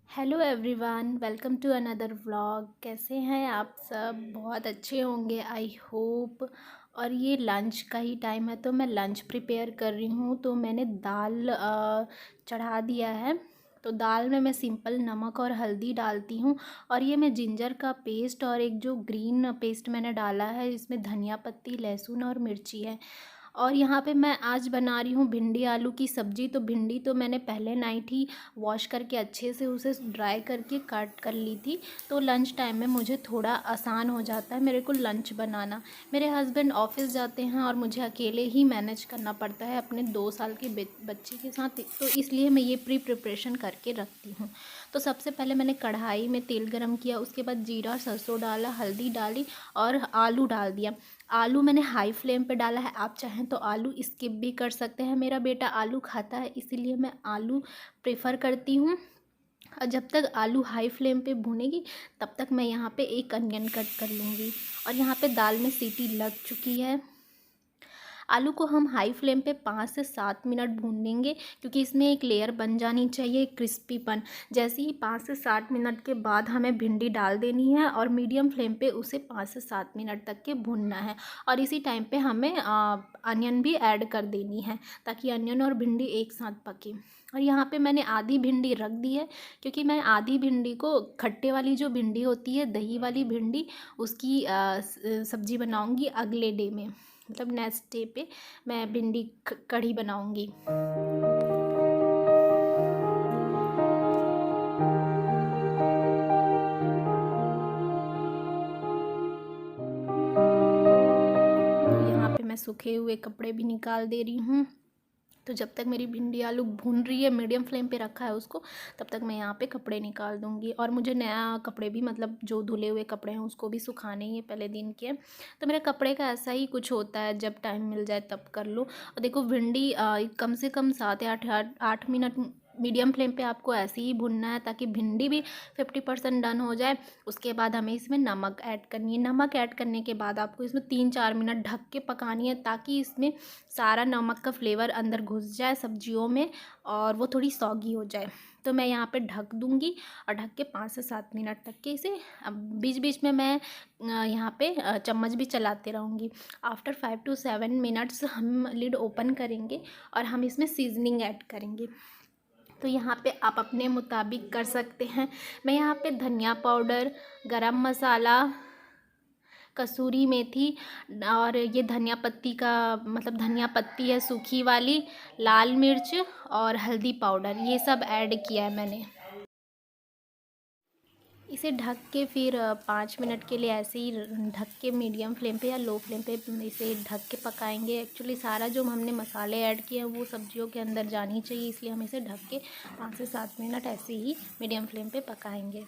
Hello everyone, welcome to another vlog. कैसे हैं आप सब? बहुत अच्छे होंगे आई होप। और ये लंच का ही टाइम है तो मैं लंच प्रिपेयर कर रही हूँ। तो मैंने दाल चढ़ा दिया है। तो दाल में मैं सिंपल नमक और हल्दी डालती हूँ। और ये मैं जिंजर का पेस्ट और एक जो ग्रीन पेस्ट मैंने डाला है, इसमें धनिया पत्ती, लहसुन और मिर्ची है। और यहाँ पे मैं आज बना रही हूँ भिंडी आलू की सब्ज़ी। तो भिंडी तो मैंने पहले नाइट ही वॉश करके अच्छे से उसे ड्राई करके कट कर ली थी। तो लंच टाइम में मुझे थोड़ा आसान हो जाता है मेरे को लंच बनाना। मेरे हस्बैंड ऑफिस जाते हैं और मुझे अकेले ही मैनेज करना पड़ता है अपने 2 साल के बच्चे के साथ। तो इसलिए मैं ये प्रिपरेशन करके रखती हूँ। तो सबसे पहले मैंने कढ़ाई में तेल गरम किया, उसके बाद जीरा सरसों डाला, हल्दी डाली और आलू डाल दिया। आलू मैंने हाई फ्लेम पे डाला है, आप चाहें तो आलू स्किप भी कर सकते हैं। मेरा बेटा आलू खाता है इसीलिए मैं आलू प्रेफर करती हूँ। और जब तक आलू हाई फ्लेम पे भुनेगी तब तक मैं यहाँ पे एक अनियन कट कर लूँगी। और यहाँ पे दाल में सीटी लग चुकी है। आलू को हम हाई फ्लेम पे 5 से 7 मिनट भूनेंगे, क्योंकि इसमें एक लेयर बन जानी चाहिए, क्रिस्पीपन। जैसे ही 5 से 7 मिनट के बाद हमें भिंडी डाल देनी है और मीडियम फ्लेम पे उसे 5 से 7 मिनट तक के भूनना है। और इसी टाइम पे हमें अनियन भी ऐड कर देनी है ताकि अनियन और भिंडी एक साथ पके। और यहाँ पे मैंने आधी भिंडी रख दी है, क्योंकि मैं आधी भिंडी को, खट्टे वाली जो भिंडी होती है, दही वाली भिंडी, उसकी सब्ज़ी बनाऊँगी अगले डे में। मतलब नेक्स्ट डे पे मैं भिंडी कढ़ी बनाऊंगी। तो यहाँ पे मैं सूखे हुए कपड़े भी निकाल दे रही हूँ। तो जब तक मेरी भिंडी आलू भून रही है, मीडियम फ्लेम पे रखा है उसको, तब तक मैं यहाँ पे कपड़े निकाल दूँगी। और मुझे नया कपड़े भी, मतलब जो धुले हुए कपड़े हैं उसको भी सुखाने ही है पहले दिन के। तो मेरे कपड़े का ऐसा ही कुछ होता है, जब टाइम मिल जाए तब कर लो। और देखो भिंडी कम से कम 7 या 8 मिनट मीडियम फ्लेम पे आपको ऐसे ही भुनना है, ताकि भिंडी भी 50% डन हो जाए। उसके बाद हमें इसमें नमक ऐड करनी है। नमक ऐड करने के बाद आपको इसमें 3-4 मिनट ढक के पकानी है, ताकि इसमें सारा नमक का फ्लेवर अंदर घुस जाए सब्जियों में और वो थोड़ी सॉगी हो जाए। तो मैं यहाँ पे ढक दूँगी और ढक के 5 से 7 मिनट तक के इसे, अब बीच बीच में मैं यहाँ पे चम्मच भी चलाते रहूँगी। आफ्टर 5 to 7 मिनट्स हम लिड ओपन करेंगे और हम इसमें सीजनिंग ऐड करेंगे। तो यहाँ पे आप अपने मुताबिक कर सकते हैं। मैं यहाँ पे धनिया पाउडर, गरम मसाला, कसूरी मेथी और ये धनिया पत्ती का, मतलब धनिया पत्ती है सूखी वाली, लाल मिर्च और हल्दी पाउडर, ये सब ऐड किया है मैंने। इसे ढक के फिर 5 मिनट के लिए ऐसे ही ढक के मीडियम फ्लेम पे या लो फ्लेम पे इसे ढक के पकाएंगे। एक्चुअली सारा जो हमने मसाले ऐड किए हैं वो सब्जियों के अंदर जानी चाहिए, इसलिए हम इसे ढक के 5 से 7 मिनट ऐसे ही मीडियम फ्लेम पे पकाएंगे।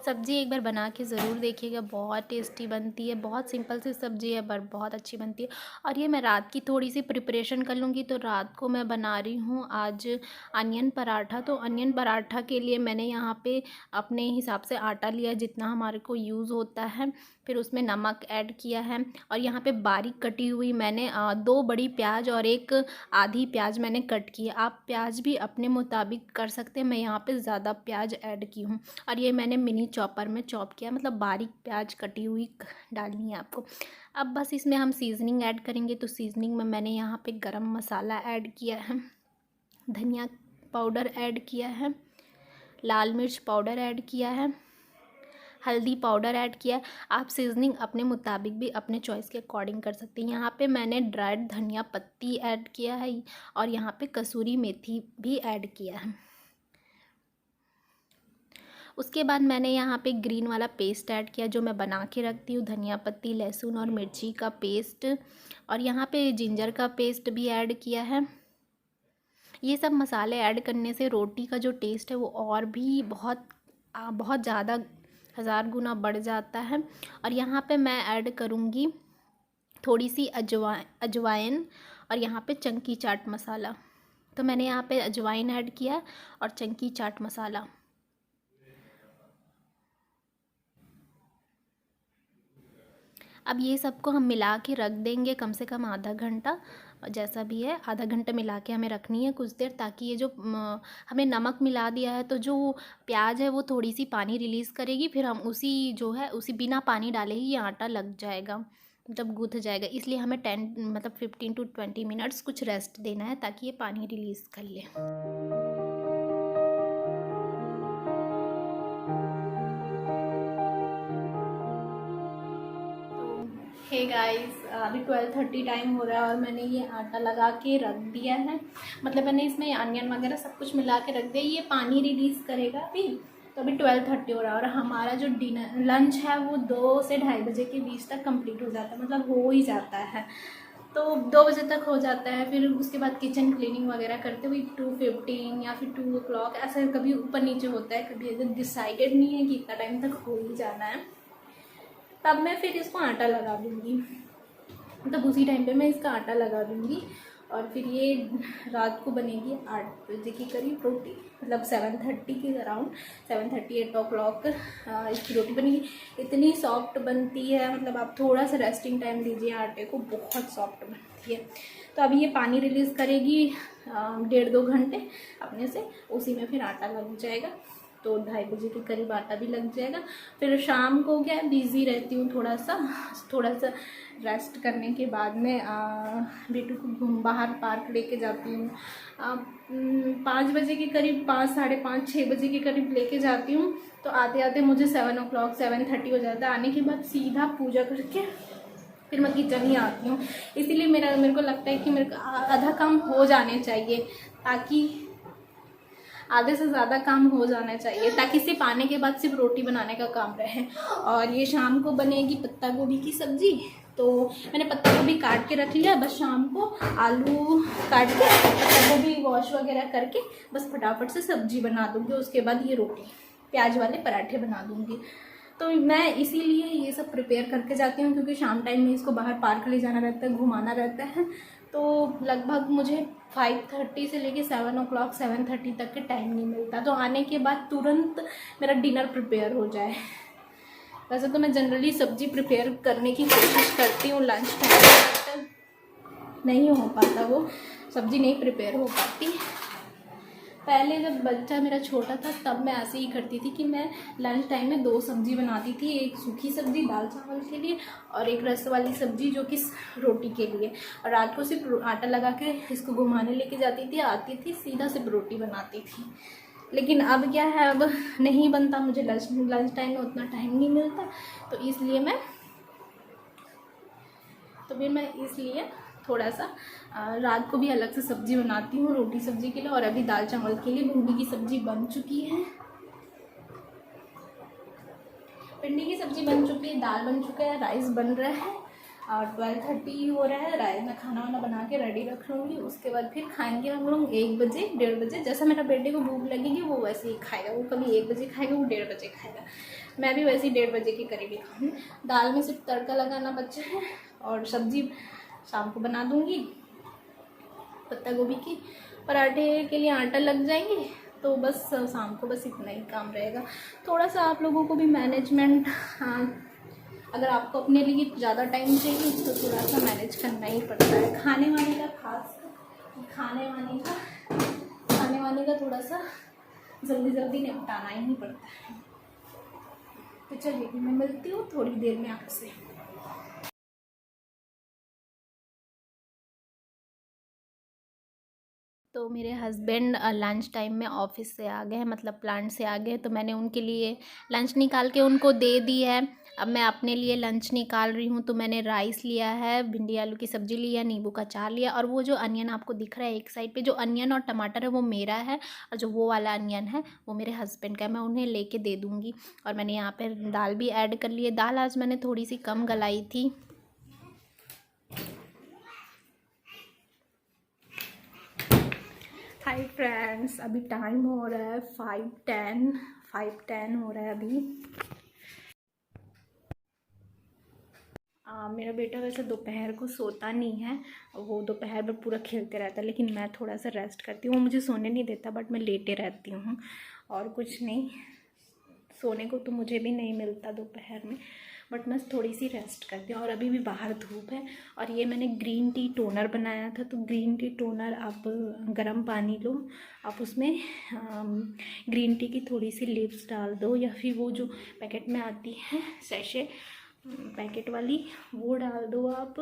सब्ज़ी एक बार बना के ज़रूर देखिएगा, बहुत टेस्टी बनती है। बहुत सिंपल सी सब्ज़ी है पर बहुत अच्छी बनती है। और ये मैं रात की थोड़ी सी प्रिपरेशन कर लूँगी। तो रात को मैं बना रही हूँ आज अनियन पराठा। तो अनियन पराठा के लिए मैंने यहाँ पे अपने हिसाब से आटा लिया जितना हमारे को यूज़ होता है, फिर उसमें नमक ऐड किया है। और यहाँ पे बारीक कटी हुई मैंने 2 बड़ी प्याज और एक आधी प्याज मैंने कट की है। आप प्याज भी अपने मुताबिक कर सकते हैं, मैं यहाँ पे ज़्यादा प्याज ऐड की हूँ। और ये मैंने मिनी चॉपर में चॉप किया, मतलब बारीक प्याज कटी हुई डालनी है आपको। अब बस इसमें हम सीजनिंग ऐड करेंगे। तो सीजनिंग में मैंने यहाँ पे गरम मसाला ऐड किया है, धनिया पाउडर ऐड किया है, लाल मिर्च पाउडर ऐड किया है, हल्दी पाउडर ऐड किया है। आप सीजनिंग अपने मुताबिक भी अपने चॉइस के अकॉर्डिंग कर सकते हैं। यहाँ पे मैंने ड्राइड धनिया पत्ती ऐड किया है और यहाँ पे कसूरी मेथी भी ऐड किया है। उसके बाद मैंने यहाँ पे ग्रीन वाला पेस्ट ऐड किया जो मैं बना के रखती हूँ, धनिया पत्ती, लहसुन और मिर्ची का पेस्ट। और यहाँ पे जिंजर का पेस्ट भी ऐड किया है। ये सब मसाले ऐड करने से रोटी का जो टेस्ट है वो और भी बहुत बहुत ज़्यादा 1000 गुना बढ़ जाता है। और यहाँ पे मैं ऐड करूँगी थोड़ी सी अजवाइन और यहाँ पे चंकी चाट मसाला। तो मैंने यहाँ पे अजवाइन ऐड किया और चंकी चाट मसाला। अब ये सबको हम मिला के रख देंगे कम से कम आधा घंटा। जैसा भी है आधा घंटा मिला के हमें रखनी है कुछ देर, ताकि ये जो हमने नमक मिला दिया है तो जो प्याज है वो थोड़ी सी पानी रिलीज़ करेगी, फिर हम उसी जो है उसी बिना पानी डाले ही ये आटा लग जाएगा, मतलब गूँथ जाएगा। इसलिए हमें 15 to 20 मिनट्स कुछ रेस्ट देना है ताकि ये पानी रिलीज़ कर ले। हे गाइस, अभी 12:30 टाइम हो रहा है और मैंने ये आटा लगा के रख दिया है। मतलब मैंने इसमें अनियन वगैरह सब कुछ मिला के रख दिया। ये पानी रिलीज़ करेगा अभी, तो अभी 12:30 हो रहा है और हमारा जो डिनर लंच है वो 2 से 2:30 बजे के बीच तक कंप्लीट हो जाता है, मतलब हो ही जाता है। तो 2 बजे तक हो जाता है। फिर उसके बाद किचन क्लीनिंग वगैरह करते हुए 2:15 या फिर 2 o'clock ऐसा कभी ऊपर नीचे होता है, कभी अगर डिसाइडेड नहीं है कि इतना टाइम तक हो ही जाना है, तब मैं फिर इसको आटा लगा दूँगी। मतलब उसी टाइम पे मैं इसका आटा लगा दूँगी और फिर ये रात को बनेगी 8 बजे के करीब रोटी, मतलब 7:30 के अराउंड 7:30 8 o'clock इसकी रोटी बनेगी। इतनी सॉफ्ट बनती है, मतलब आप थोड़ा सा रेस्टिंग टाइम दीजिए आटे को, बहुत सॉफ्ट बनती है। तो अभी ये पानी रिलीज़ करेगी 1.5-2 घंटे अपने से, उसी में फिर आटा लग जाएगा। तो 2:30 बजे के करीब आटा भी लग जाएगा। फिर शाम को क्या बिज़ी रहती हूँ थोड़ा सा रेस्ट करने के बाद में बेटू को बाहर पार्क लेके जाती हूँ। 5 बजे के करीब, 5 साढ़े 5 6 बजे के करीब लेके जाती हूँ। तो आते आते मुझे 7 o'clock 7:30 हो जाता है। आने के बाद सीधा पूजा करके फिर मैं किचन ही आती हूँ। इसीलिए मेरे को लगता है कि मेरे को आधा काम हो जाने चाहिए, ताकि आधे से ज़्यादा काम हो जाना चाहिए, ताकि सिर्फ आने के बाद सिर्फ रोटी बनाने का काम रहे। और ये शाम को बनेगी पत्ता गोभी की सब्ज़ी। तो मैंने पत्ता गोभी काट के रख लिया, बस शाम को आलू काट के पत्ता गोभी वॉश वगैरह करके बस फटाफट से सब्ज़ी बना दूँगी। उसके बाद ये रोटी प्याज वाले पराठे बना दूँगी। तो मैं इसीलिए ये सब प्रिपेयर करके जाती हूँ, क्योंकि शाम टाइम में इसको बाहर पार्क ले जाना रहता है, घुमाना रहता है। तो लगभग मुझे 5:30 से लेके 7 o'clock 7:30 तक के टाइम नहीं मिलता, तो आने के बाद तुरंत मेरा डिनर प्रिपेयर हो जाए। वैसे तो मैं जनरली सब्ज़ी प्रिपेयर करने की कोशिश करती हूँ लंच टाइम, बट नहीं हो पाता, वो सब्ज़ी नहीं प्रिपेयर हो पाती। पहले जब बच्चा मेरा छोटा था तब मैं ऐसे ही करती थी कि मैं लंच टाइम में 2 सब्ज़ी बनाती थी, एक सूखी सब्ज़ी दाल चावल के लिए और एक रस वाली सब्ज़ी जो कि रोटी के लिए। और रात को सिर्फ आटा लगा के इसको घुमाने लेके जाती थी, आती थी सीधा सिर्फ रोटी बनाती थी। लेकिन अब क्या है, अब नहीं बनता मुझे, लंच टाइम में उतना टाइम नहीं मिलता, तो फिर मैं इसलिए थोड़ा सा रात को भी अलग से सब्ज़ी बनाती हूँ रोटी सब्ज़ी के लिए। और अभी दाल चावल के लिए भिंडी की सब्ज़ी बन चुकी है, भिंडी की सब्ज़ी बन चुकी है, दाल बन चुका है, राइस बन रहा है और 12:30 हो रहा है। राइस मैं खाना वाना बना के रेडी रख लूँगी। उसके बाद फिर खाएंगे हम लोग 1 बजे 1:30 बजे। जैसा मेरा बेटे को भूख लगेगी वो वैसे ही खाएगा, वो कभी 1 बजे खाएगा, वो 1:30 बजे खाएगा। मैं भी वैसे ही 1:30 बजे के करीब ही खाऊँगी। दाल में सिर्फ तड़का लगाना बच्चा है और सब्ज़ी शाम को बना दूँगी। पत्ता गोभी की पराठे के लिए आटा लग जाएंगे, तो बस शाम को बस इतना ही काम रहेगा। थोड़ा सा आप लोगों को भी मैनेजमेंट, अगर आपको अपने लिए ज़्यादा टाइम चाहिए तो थोड़ा सा मैनेज करना ही पड़ता है। खाने वाने का थोड़ा सा जल्दी निपटाना ही पड़ता है। तो चलिए मैं मिलती हूँ थोड़ी देर में आपसे। तो मेरे हस्बैंड लंच टाइम में ऑफिस से आ गए हैं, मतलब प्लांट से आ गए, तो मैंने उनके लिए लंच निकाल के उनको दे दी है। अब मैं अपने लिए लंच निकाल रही हूँ। तो मैंने राइस लिया है, भिंडी आलू की सब्ज़ी लिया, नींबू का अचार लिया, और वो जो अनियन आपको दिख रहा है एक साइड पे, जो अनियन और टमाटर है वो मेरा है, और जो वो वाला अनियन है वो मेरे हस्बैंड का है, मैं उन्हें लेके दे दूँगी। और मैंने यहाँ पर दाल भी ऐड कर ली है। दाल आज मैंने थोड़ी सी कम गलाई थी। हाय फ्रेंड्स, अभी टाइम हो रहा है 5:10 हो रहा है अभी। मेरा बेटा वैसे दोपहर को सोता नहीं है, वो दोपहर में पूरा खेलते रहता है, लेकिन मैं थोड़ा सा रेस्ट करती हूँ। वो मुझे सोने नहीं देता, बट मैं लेटे रहती हूँ और कुछ नहीं। सोने को तो मुझे भी नहीं मिलता दोपहर में, बट मैं थोड़ी सी रेस्ट करती हूँ। और अभी भी बाहर धूप है। और ये मैंने ग्रीन टी टोनर बनाया था, तो ग्रीन टी टोनर आप गर्म पानी लो, आप उसमें ग्रीन टी की थोड़ी सी लीव्स डाल दो, या फिर वो जो पैकेट में आती है सैशे पैकेट वाली, वो डाल दो आप,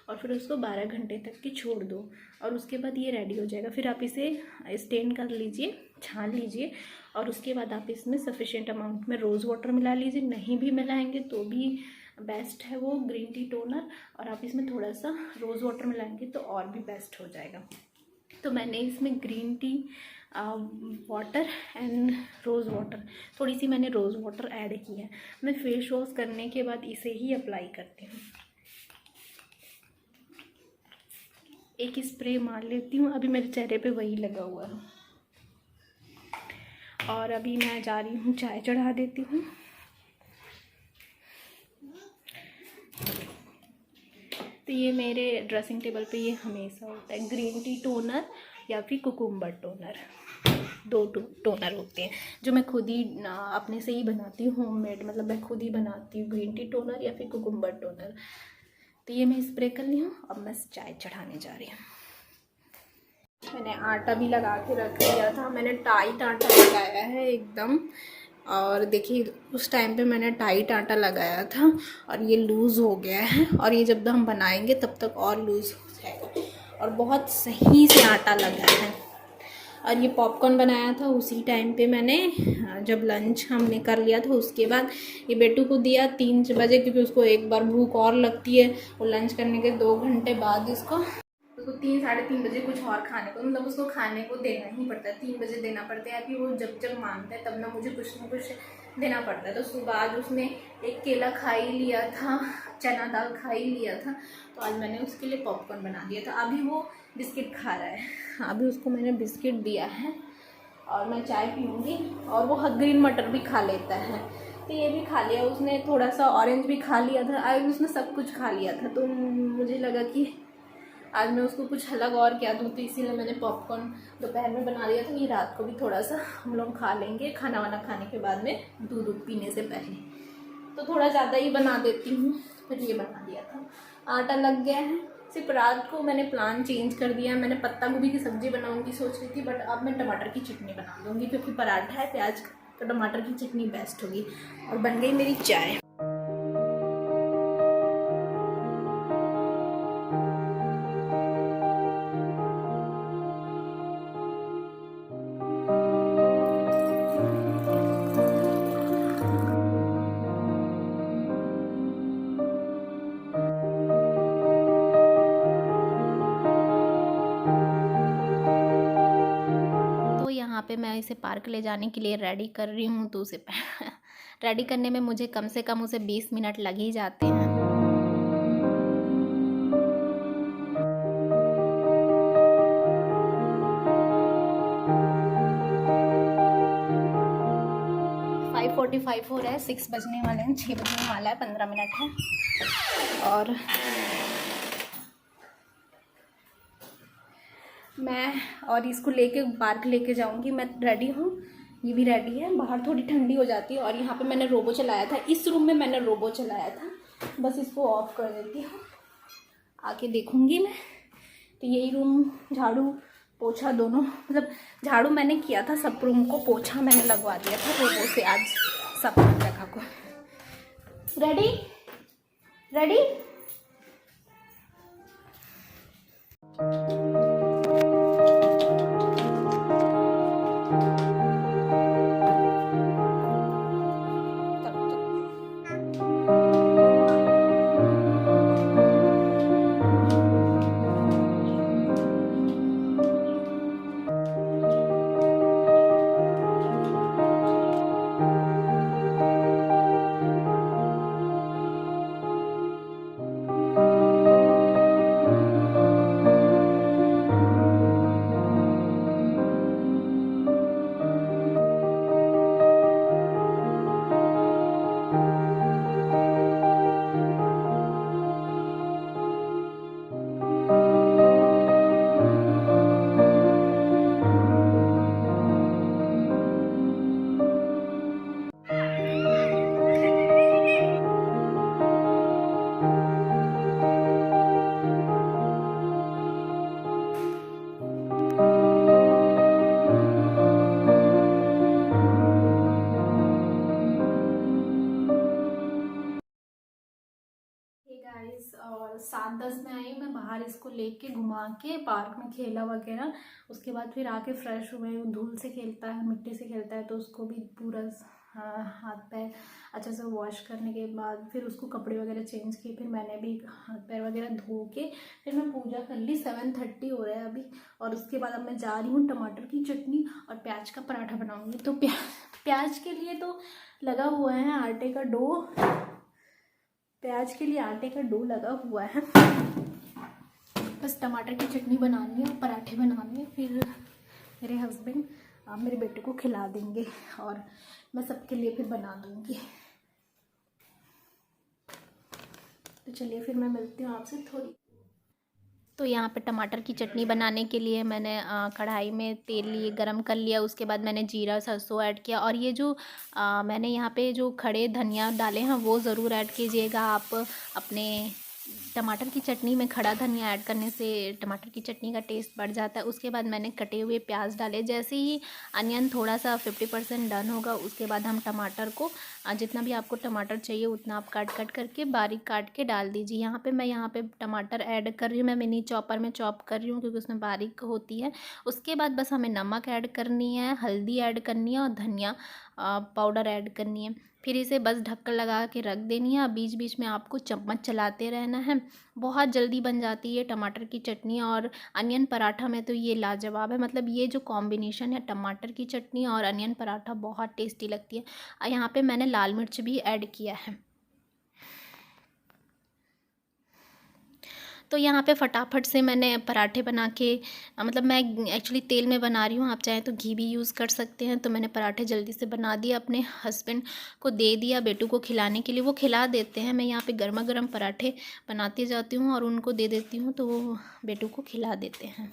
और फिर उसको 12 घंटे तक की छोड़ दो, और उसके बाद ये रेडी हो जाएगा। फिर आप इसे स्टेन कर लीजिए, छान लीजिए, और उसके बाद आप इसमें सफिशिएंट अमाउंट में रोज़ वाटर मिला लीजिए। नहीं भी मिलाएंगे तो भी बेस्ट है वो ग्रीन टी टोनर, और आप इसमें थोड़ा सा रोज़ वाटर मिलाएंगे तो और भी बेस्ट हो जाएगा। तो मैंने इसमें green tea water and rose water, थोड़ी सी मैंने रोज़ वाटर ऐड की है। मैं फेस वॉश करने के बाद इसे ही अप्लाई करती हूँ। एक स्प्रे मार लेती हूँ, अभी मेरे चेहरे पे वही लगा हुआ है। और अभी मैं जा रही हूँ, चाय चढ़ा देती हूँ। तो ये मेरे ड्रेसिंग टेबल पे ये हमेशा होता है, ग्रीन टी टोनर या फिर कुकुम्बर टोनर। दो टोनर होते हैं जो मैं खुद ही अपने से ही बनाती हूँ, होममेड, मतलब मैं खुद ही बनाती हूँ, ग्रीन टी टोनर या फिर कुकुम्बर टोनर। तो ये मैं स्प्रे कर ली हूँ। अब मैं चाय चढ़ाने जा रही हूँ। मैंने आटा भी लगा के रख दिया था, मैंने टाइट आटा लगाया है एकदम। और देखिए उस टाइम पे मैंने टाइट आटा लगाया था और ये लूज़ हो गया है, और ये जब तक हम बनाएंगे तब तक और लूज़ हो जाएगा। और बहुत सही से आटा लगा है। और ये पॉपकॉर्न बनाया था उसी टाइम पे मैंने, जब लंच हमने कर लिया था उसके बाद ये बेटू को दिया 3 बजे, क्योंकि उसको एक बार भूख और लगती है, वो लंच करने के 2 घंटे बाद उसको 3 साढ़े 3 बजे कुछ और खाने को, मतलब उसको खाने को देना ही पड़ता है। 3 बजे देना पड़ता है, कि वो जब जब मांगता है तब ना मुझे कुछ ना कुछ देना पड़ता है। तो सुबह आज उसने एक केला खा ही लिया था, चना दाल खा ही लिया था, तो आज मैंने उसके लिए पॉपकॉर्न बना दिया था। अभी वो बिस्किट खा रहा है, अभी उसको मैंने बिस्किट दिया है, और मैं चाय पीऊँगी। और वो ग्रीन मटर भी खा लेता है, तो ये भी खा लिया उसने। थोड़ा सा ऑरेंज भी खा लिया था, आज उसने सब कुछ खा लिया था। तो मुझे लगा कि आज मैं उसको कुछ अलग और क्या दूँ, तो इसीलिए मैंने पॉपकॉर्न दोपहर में बना लिया था। ये रात को भी थोड़ा सा हम लोग खा लेंगे, खाना वाना खाने के बाद में, दूध पीने से पहले। तो थोड़ा ज़्यादा ही बना देती हूँ। फिर ये बना दिया था, आटा लग गया है। सिर्फ रात को मैंने प्लान चेंज कर दिया। मैंने पत्ता गोभी की सब्ज़ी बनाऊँगी सोच रही थी, बट अब मैं टमाटर की चटनी बना दूँगी, क्योंकि पराठा है प्याज का, तो टमाटर की चटनी बेस्ट होगी। और बन गई मेरी चाय। यहाँ पे मैं इसे पार्क ले जाने के लिए रेडी कर रही हूँ, तो उसे रेडी करने में मुझे कम से कम उसे 20 मिनट लग ही जाते हैं। फाइव 45 हो रहा है, 6 बजने वाले हैं, 6 बजने वाला है, 15 मिनट है। और मैं और इसको लेके पार्क लेके जाऊंगी। मैं रेडी हूँ, ये भी रेडी है। बाहर थोड़ी ठंडी हो जाती है। और यहाँ पे मैंने रोबो चलाया था, इस रूम में मैंने रोबो चलाया था, बस इसको ऑफ कर देती हूँ, आके देखूंगी मैं। तो यही रूम झाड़ू पोछा दोनों, मतलब झाड़ू मैंने किया था, सब रूम को पोछा मैंने लगवा दिया था रोबो से आज सब जगह को। Ready ready. 7-10 में आई, मैं बाहर इसको लेके घुमा के पार्क में खेला वगैरह। उसके बाद फिर आके फ्रेश हुए। धूल से खेलता है, मिट्टी से खेलता है, तो उसको भी पूरा हाथ पैर अच्छे से वॉश करने के बाद फिर उसको कपड़े वगैरह चेंज किए। फिर मैंने भी हाथ पैर वगैरह धो के फिर मैं पूजा कर ली। 7:30 हो रहा है अभी। और उसके बाद अब मैं जा रही हूँ टमाटर की चटनी और प्याज का पराठा बनाऊँगी। तो प्याज के लिए तो लगा हुआ है आटे का डो। प्याज के लिए आटे का डो लगा हुआ है, बस टमाटर की चटनी बनानी है और पराठे बनाने हैं। फिर मेरे हस्बैंड मेरे बेटे को खिला देंगे और मैं सबके लिए फिर बना दूँगी। तो चलिए फिर मैं मिलती हूँ आपसे थोड़ी। तो यहाँ पे टमाटर की चटनी बनाने के लिए मैंने कढ़ाई में तेल लिए गरम कर लिया। उसके बाद मैंने जीरा सरसों ऐड किया। और ये जो मैंने यहाँ पे जो खड़े धनिया डाले हैं वो ज़रूर ऐड कीजिएगा आप अपने टमाटर की चटनी में। खड़ा धनिया ऐड करने से टमाटर की चटनी का टेस्ट बढ़ जाता है। उसके बाद मैंने कटे हुए प्याज डाले। जैसे ही अनियन थोड़ा सा 50% डन होगा उसके बाद हम टमाटर को जितना भी आपको टमाटर चाहिए उतना आप काट करके बारीक काट के डाल दीजिए। मैं यहाँ पे टमाटर ऐड कर रही हूँ। मैं मिनी चॉपर में चॉप कर रही हूँ क्योंकि उसमें बारीक होती है। उसके बाद बस हमें नमक ऐड करनी है, हल्दी ऐड करनी है और धनिया पाउडर ऐड करनी है। फिर इसे बस ढक्कन लगा के रख देनी है। बीच बीच में आपको चम्मच चलाते रहना है। बहुत जल्दी बन जाती है टमाटर की चटनी। और अनियन पराठा में तो ये लाजवाब है। मतलब ये जो कॉम्बिनेशन है टमाटर की चटनी और अनियन पराठा बहुत टेस्टी लगती है। यहाँ पे मैंने लाल मिर्च भी ऐड किया है। तो यहाँ पे फटाफट से मैंने पराठे बना के मतलब मैं एक्चुअली तेल में बना रही हूँ, आप चाहें तो घी भी यूज़ कर सकते हैं। तो मैंने पराठे जल्दी से बना दिए, अपने हस्बैंड को दे दिया, बेटू को खिलाने के लिए। वो खिला देते हैं। मैं यहाँ पे गर्मा गर्म पराठे बनाती जाती हूँ और उनको दे देती हूँ, तो वो बेटू को खिला देते हैं।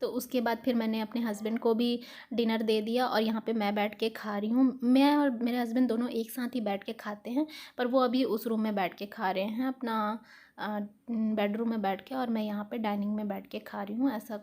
तो उसके बाद फिर मैंने अपने हस्बैंड को भी डिनर दे दिया और यहाँ पे मैं बैठ के खा रही हूँ। मैं और मेरे हस्बैंड दोनों एक साथ ही बैठ के खाते हैं, पर वो अभी उस रूम में बैठ के खा रहे हैं अपना बेडरूम में बैठ के, और मैं यहाँ पे डाइनिंग में बैठ के खा रही हूँ ऐसा।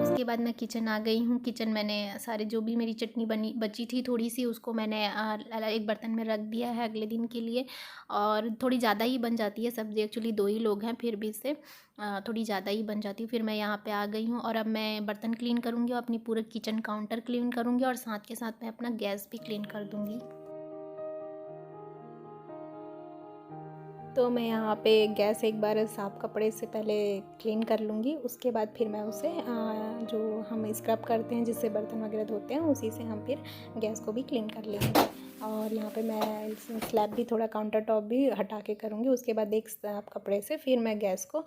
उसके बाद मैं किचन आ गई हूँ। किचन मैंने सारे जो भी मेरी चटनी बची थी थोड़ी सी, उसको मैंने एक बर्तन में रख दिया है अगले दिन के लिए। और थोड़ी ज़्यादा ही बन जाती है सब्ज़ी, एक्चुअली 2 ही लोग हैं, फिर भी इससे थोड़ी ज़्यादा ही बन जाती है। फिर मैं यहाँ पे आ गई हूँ और अब मैं बर्तन क्लीन करूँगी और अपनी पूरा किचन काउंटर क्लीन करूँगी और साथ के साथ मैं अपना गैस भी क्लीन कर दूँगी। तो मैं यहाँ पे गैस एक बार साफ़ कपड़े से पहले क्लीन कर लूँगी। उसके बाद फिर मैं उसे जो हम स्क्रब करते हैं जिससे बर्तन वगैरह धोते हैं उसी से हम फिर गैस को भी क्लीन कर लेंगे। और यहाँ पे मैं स्लैब भी थोड़ा काउंटर टॉप भी हटा के करूँगी। उसके बाद एक साफ़ कपड़े से फिर मैं गैस को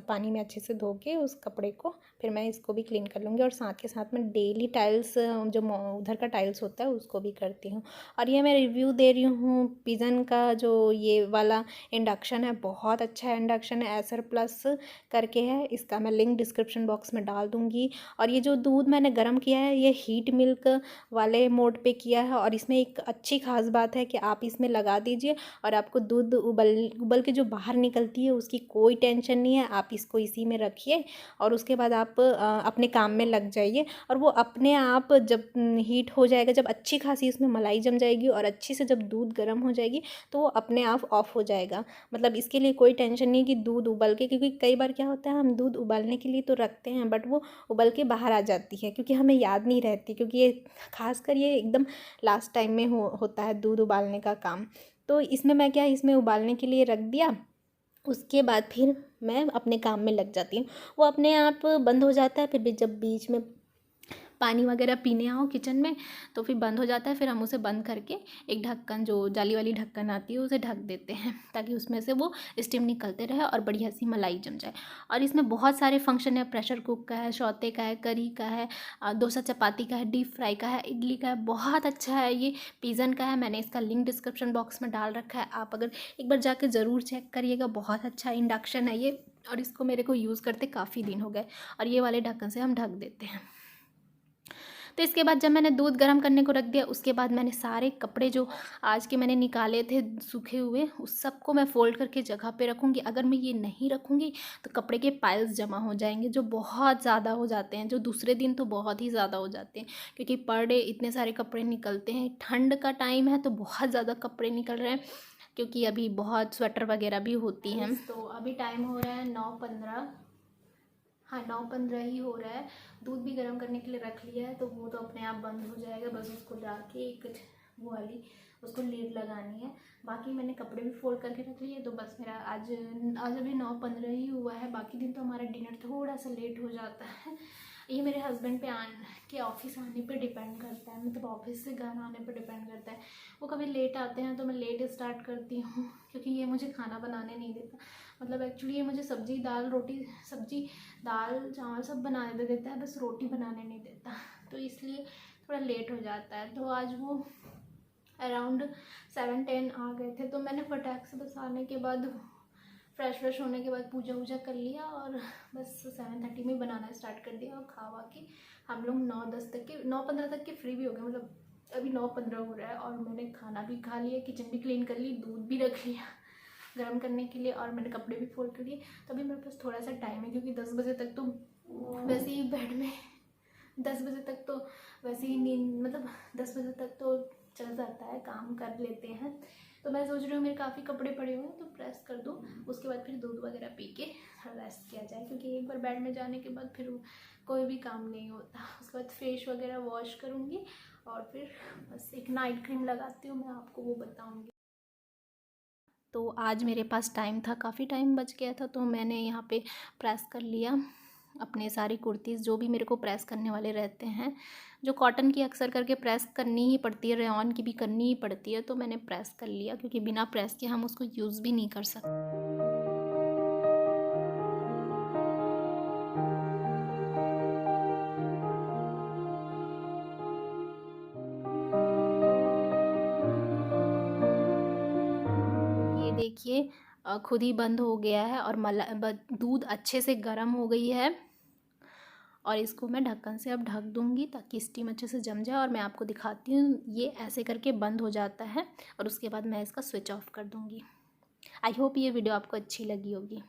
पानी में अच्छे से धो के उस कपड़े को फिर मैं इसको भी क्लीन कर लूँगी। और साथ के साथ मैं डेली टाइल्स जो उधर का टाइल्स होता है उसको भी करती हूँ। और ये मैं रिव्यू दे रही हूँ पिजन का, जो ये वाला इंडक्शन है, बहुत अच्छा इंडक्शन है, एसर प्लस करके है। इसका मैं लिंक डिस्क्रिप्शन बॉक्स में डाल दूँगी। और ये जो दूध मैंने गर्म किया है ये हीट मिल्क वाले मोड पे किया है। और इसमें एक अच्छी खास बात है कि आप इसमें लगा दीजिए और आपको दूध उबल के जो बाहर निकलती है उसकी कोई टेंशन नहीं है। आप इसको इसी में रखिए और उसके बाद आप अपने काम में लग जाइए और वो अपने आप जब हीट हो जाएगा, जब अच्छी खासी इसमें मलाई जम जाएगी और अच्छी से जब दूध गर्म हो जाएगी तो वो अपने आप ऑफ हो जाएगा। मतलब इसके लिए कोई टेंशन नहीं कि दूध उबल के, क्योंकि कई बार क्या होता है हम दूध उबालने के लिए तो रखते हैं बट वो उबल के बाहर आ जाती है क्योंकि हमें याद नहीं रहती, क्योंकि ये खासकर ये एकदम लास्ट टाइम में होता है दूध उबालने का काम। तो इसमें मैं क्या, इसमें उबालने के लिए रख दिया। उसके बाद फिर मैं अपने काम में लग जाती हूँ। वो अपने आप बंद हो जाता है। फिर भी जब बीच में पानी वगैरह पीने आओ किचन में तो फिर बंद हो जाता है। फिर हम उसे बंद करके एक ढक्कन, जो जाली वाली ढक्कन आती है, उसे ढक देते हैं ताकि उसमें से वो स्टीम निकलते रहे और बढ़िया सी मलाई जम जाए। और इसमें बहुत सारे फंक्शन है, प्रेशर कुक का है, सौते का है, करी का है, डोसा चपाती का है, डीप फ्राई का है, इडली का है। बहुत अच्छा है ये, पिजन का है। मैंने इसका लिंक डिस्क्रिप्शन बॉक्स में डाल रखा है, आप अगर एक बार जाकर ज़रूर चेक करिएगा। बहुत अच्छा इंडक्शन है ये, और इसको मेरे को यूज़ करते काफ़ी दिन हो गए। और ये वाले ढक्कन से हम ढक देते हैं। तो इसके बाद जब मैंने दूध गर्म करने को रख दिया, उसके बाद मैंने सारे कपड़े जो आज के मैंने निकाले थे सूखे हुए, उस सब को मैं फ़ोल्ड करके जगह पे रखूँगी। अगर मैं ये नहीं रखूँगी तो कपड़े के पाइल्स जमा हो जाएंगे, जो बहुत ज़्यादा हो जाते हैं, जो दूसरे दिन तो बहुत ही ज़्यादा हो जाते हैं, क्योंकि पर डे इतने सारे कपड़े निकलते हैं। ठंड का टाइम है तो बहुत ज़्यादा कपड़े निकल रहे हैं, क्योंकि अभी बहुत स्वेटर वगैरह भी होती हैं। तो अभी टाइम हो रहा है 9:15, हाँ 9:15 ही हो रहा है। दूध भी गर्म करने के लिए रख लिया है, तो वो तो अपने आप बंद हो जाएगा। बस उसको ला के एक वो वाली उसको लीड लगानी है। बाकी मैंने कपड़े भी फोल्ड करके रख लिए। तो बस मेरा आज अभी 9:15 ही हुआ है। बाकी दिन तो हमारा डिनर थोड़ा सा लेट हो जाता है। ये मेरे हस्बैंड पे के ऑफिस आने पे डिपेंड करता है, मतलब ऑफिस से घर आने पे डिपेंड करता है। वो कभी लेट आते हैं तो मैं लेट स्टार्ट करती हूँ, क्योंकि ये मुझे खाना बनाने नहीं देता। मतलब एक्चुअली ये मुझे सब्ज़ी दाल रोटी, सब्ज़ी दाल चावल सब बना देता है, बस रोटी बनाने नहीं देता। तो इसलिए थोड़ा लेट हो जाता है। तो आज वो अराउंड 7-10 आ गए थे। तो मैंने फटाक से बस आने के बाद फ्रेश होने के बाद पूजा वूजा कर लिया, और बस 7:30 में बनाना स्टार्ट कर दिया। और खावा के हम लोग 9:10 तक के 9:15 तक के फ्री भी हो गए। मतलब अभी 9:15 हो रहा है और मैंने खाना भी खा लिया, किचन भी क्लीन कर ली, दूध भी रख लिया गर्म करने के लिए, और मैंने कपड़े भी फोल्ड कर लिए। तो अभी मेरे पास थोड़ा सा टाइम है, क्योंकि 10 बजे तक तो वैसे ही बेड में 10 बजे तक तो वैसे ही नींद, मतलब 10 बजे तक तो चल जाता है, काम कर लेते हैं। तो मैं सोच रही हूँ मेरे काफ़ी कपड़े पड़े हुए हैं तो प्रेस कर दूँ, उसके बाद फिर दूध वगैरह पी के रेस्ट किया जाए, क्योंकि एक बार बेड में जाने के बाद फिर कोई भी काम नहीं होता। उसके बाद फेस वगैरह वॉश करूँगी, और फिर बस एक नाइट क्रीम लगाती हूँ, मैं आपको वो बताऊँगी। तो आज मेरे पास टाइम था, काफ़ी टाइम बच गया था, तो मैंने यहाँ पे प्रेस कर लिया अपने सारी कुर्तीज़, जो भी मेरे को प्रेस करने वाले रहते हैं। जो कॉटन की अक्सर करके प्रेस करनी ही पड़ती है, रेयॉन की भी करनी ही पड़ती है, तो मैंने प्रेस कर लिया, क्योंकि बिना प्रेस के हम उसको यूज़ भी नहीं कर सकते। ये देखिए खुद ही बंद हो गया है, और दूध अच्छे से गर्म हो गई है। और इसको मैं ढक्कन से अब ढक दूँगी ताकि स्टीम अच्छे से जम जाए, और मैं आपको दिखाती हूँ। ये ऐसे करके बंद हो जाता है, और उसके बाद मैं इसका स्विच ऑफ कर दूँगी। आई होप ये वीडियो आपको अच्छी लगी होगी।